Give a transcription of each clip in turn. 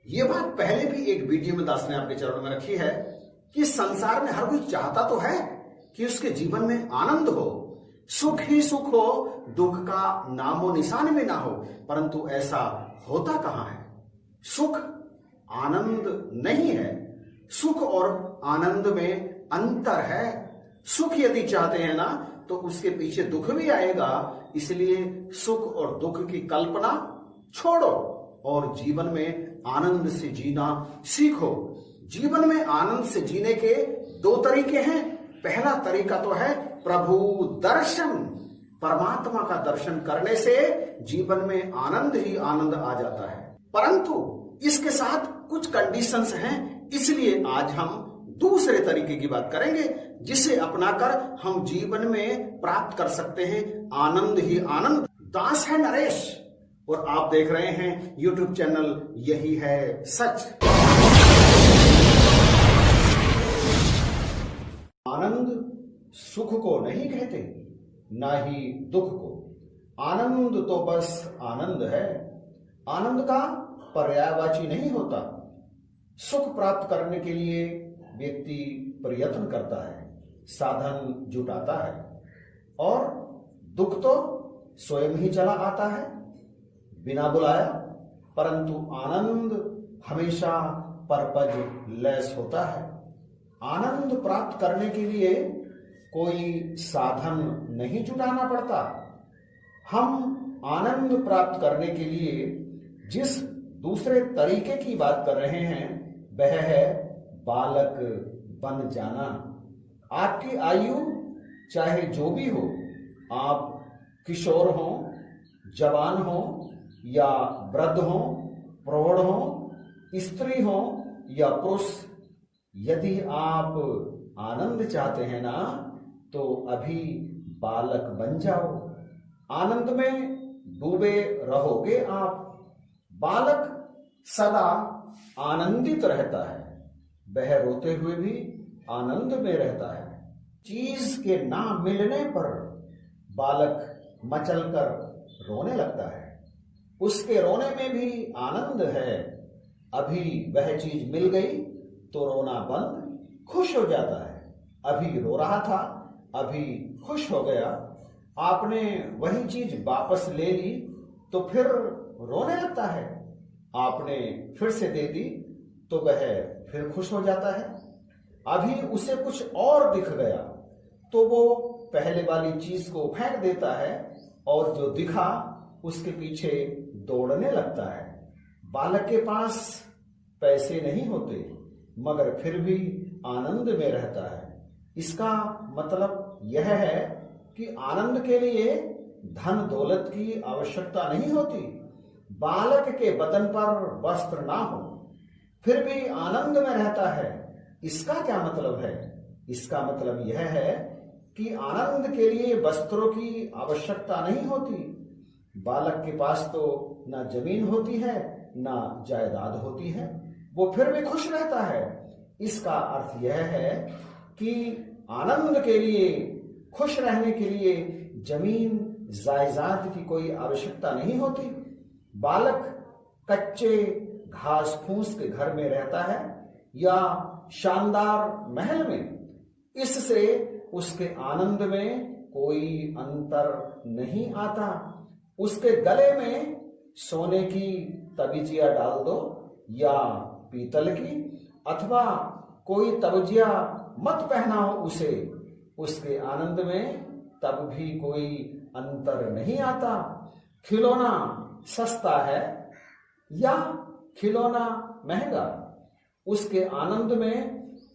ये बात पहले भी एक वीडियो में दास ने आपके चरणों में रखी है कि संसार में हर कोई चाहता तो है कि उसके जीवन में आनंद हो, सुख ही सुख हो, दुख का नामो निशान भी ना हो। परंतु ऐसा होता कहां है? सुख आनंद नहीं है। सुख और आनंद में अंतर है। सुख यदि चाहते हैं ना तो उसके पीछे दुख भी आएगा। इसलिए सुख और दुख की कल्पना छोड़ो और जीवन में आनंद से जीना सीखो। जीवन में आनंद से जीने के दो तरीके हैं। पहला तरीका तो है प्रभु दर्शन। परमात्मा का दर्शन करने से जीवन में आनंद ही आनंद आ जाता है। परंतु इसके साथ कुछ कंडीशंस हैं, इसलिए आज हम दूसरे तरीके की बात करेंगे जिसे अपनाकर हम जीवन में प्राप्त कर सकते हैं आनंद ही आनंद। दास है नरेश और आप देख रहे हैं YouTube चैनल यही है सच। आनंद सुख को नहीं कहते, ना ही दुख को। आनंद तो बस आनंद है। आनंद का पर्यायवाची नहीं होता। सुख प्राप्त करने के लिए व्यक्ति प्रयत्न करता है, साधन जुटाता है, और दुख तो स्वयं ही चला आता है बिना बुलाया। परंतु आनंद हमेशा परपज लेस होता है। आनंद प्राप्त करने के लिए कोई साधन नहीं जुटाना पड़ता। हम आनंद प्राप्त करने के लिए जिस दूसरे तरीके की बात कर रहे हैं वह है बालक बन जाना। आपकी आयु चाहे जो भी हो, आप किशोर हो, जवान हो या वृद्ध हो, प्रौढ़ हो, स्त्री हो या पुरुष, यदि आप आनंद चाहते हैं ना तो अभी बालक बन जाओ। आनंद में डूबे रहोगे आप। बालक सदा आनंदित रहता है, वह रोते हुए भी आनंद में रहता है। चीज के ना मिलने पर बालक मचलकर रोने लगता है। उसके रोने में भी आनंद है। अभी वह चीज मिल गई तो रोना बंद, खुश हो जाता है। अभी रो रहा था, अभी खुश हो गया। आपने वही चीज वापस ले ली तो फिर रोने लगता है। आपने फिर से दे दी तो वह फिर खुश हो जाता है। अभी उसे कुछ और दिख गया तो वो पहले वाली चीज को फेंक देता है और जो दिखा उसके पीछे दौड़ने लगता है। बालक के पास पैसे नहीं होते मगर फिर भी आनंद में रहता है। इसका मतलब यह है कि आनंद के लिए धन दौलत की आवश्यकता नहीं होती। बालक के बदन पर वस्त्र ना हो फिर भी आनंद में रहता है। इसका क्या मतलब है? इसका मतलब यह है कि आनंद के लिए वस्त्रों की आवश्यकता नहीं होती। बालक के पास तो ना जमीन होती है ना जायदाद होती है, वो फिर भी खुश रहता है। इसका अर्थ यह है कि आनंद के लिए, खुश रहने के लिए जमीन जायदाद की कोई आवश्यकता नहीं होती। बालक कच्चे घास फूस के घर में रहता है या शानदार महल में, इससे उसके आनंद में कोई अंतर नहीं आता। उसके गले में सोने की तबीजिया डाल दो या पीतल की, अथवा कोई तबजिया मत पहनाओ उसे, उसके आनंद में तब भी कोई अंतर नहीं आता। खिलौना सस्ता है या खिलौना महंगा, उसके आनंद में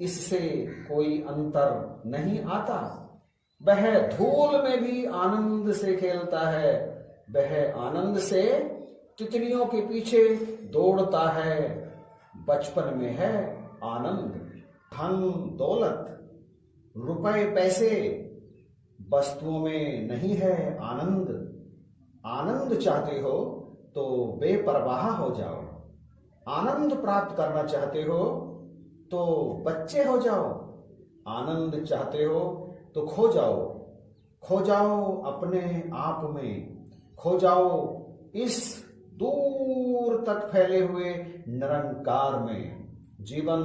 इससे कोई अंतर नहीं आता। वह धूल में भी आनंद से खेलता है, वह आनंद से तितलियों के पीछे दौड़ता है। बचपन में है आनंद। धन दौलत, रुपए पैसे, वस्तुओं में नहीं है आनंद। आनंद चाहते हो तो बेपरवाह हो जाओ। आनंद प्राप्त करना चाहते हो तो बच्चे हो जाओ। आनंद चाहते हो तो खो जाओ अपने आप में, खो जाओ इस दूर तक फैले हुए निरंकार में। जीवन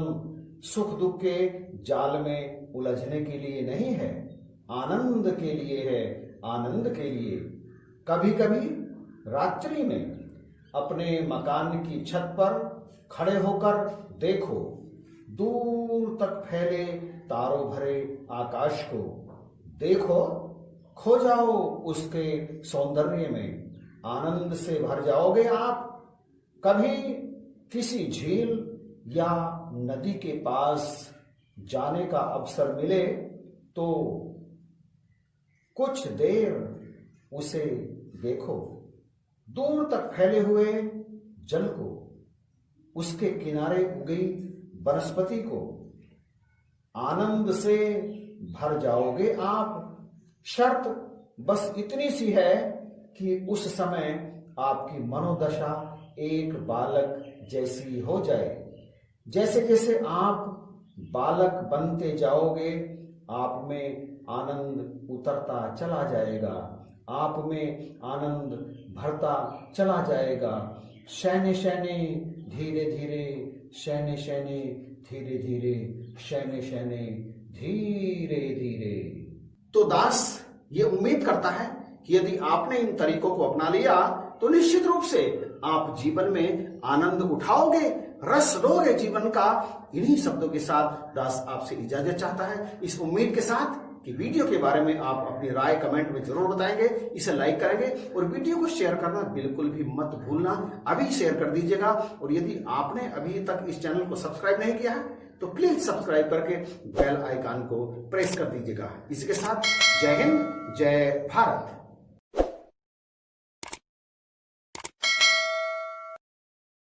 सुख दुख के जाल में उलझने के लिए नहीं है, आनंद के लिए है, आनंद के लिए। कभी कभी रात्रि में अपने मकान की छत पर खड़े होकर देखो, दूर तक फैले तारों भरे आकाश को देखो, खो जाओ उसके सौंदर्य में, आनंद से भर जाओगे आप। कभी किसी झील या नदी के पास जाने का अवसर मिले तो कुछ देर उसे देखो, दूर तक फैले हुए जल को, उसके किनारे उगी वनस्पति को, आनंद से भर जाओगे आप। शर्त बस इतनी सी है कि उस समय आपकी मनोदशा एक बालक जैसी हो जाए। जैसे जैसे आप बालक बनते जाओगे, आप में आनंद उतरता चला जाएगा, आप में आनंद भरता चला जाएगा। शैने शैने धीरे धीरे, शैने शैने धीरे धीरे, शैने शैने धीरे धीरे। तो दास ये उम्मीद करता है कि यदि आपने इन तरीकों को अपना लिया तो निश्चित रूप से आप जीवन में आनंद उठाओगे, रस लोगे जीवन का। इन्हीं शब्दों के साथ दास आपसे इजाजत चाहता है, इस उम्मीद के साथ कि वीडियो के बारे में आप अपनी राय कमेंट में जरूर बताएंगे, इसे लाइक करेंगे और वीडियो को शेयर करना बिल्कुल भी मत भूलना। अभी शेयर कर दीजिएगा। और यदि आपने अभी तक इस चैनल को सब्सक्राइब नहीं किया है तो प्लीज सब्सक्राइब करके बेल आइकन को प्रेस कर दीजिएगा। इसके साथ जय हिंद, जय भारत।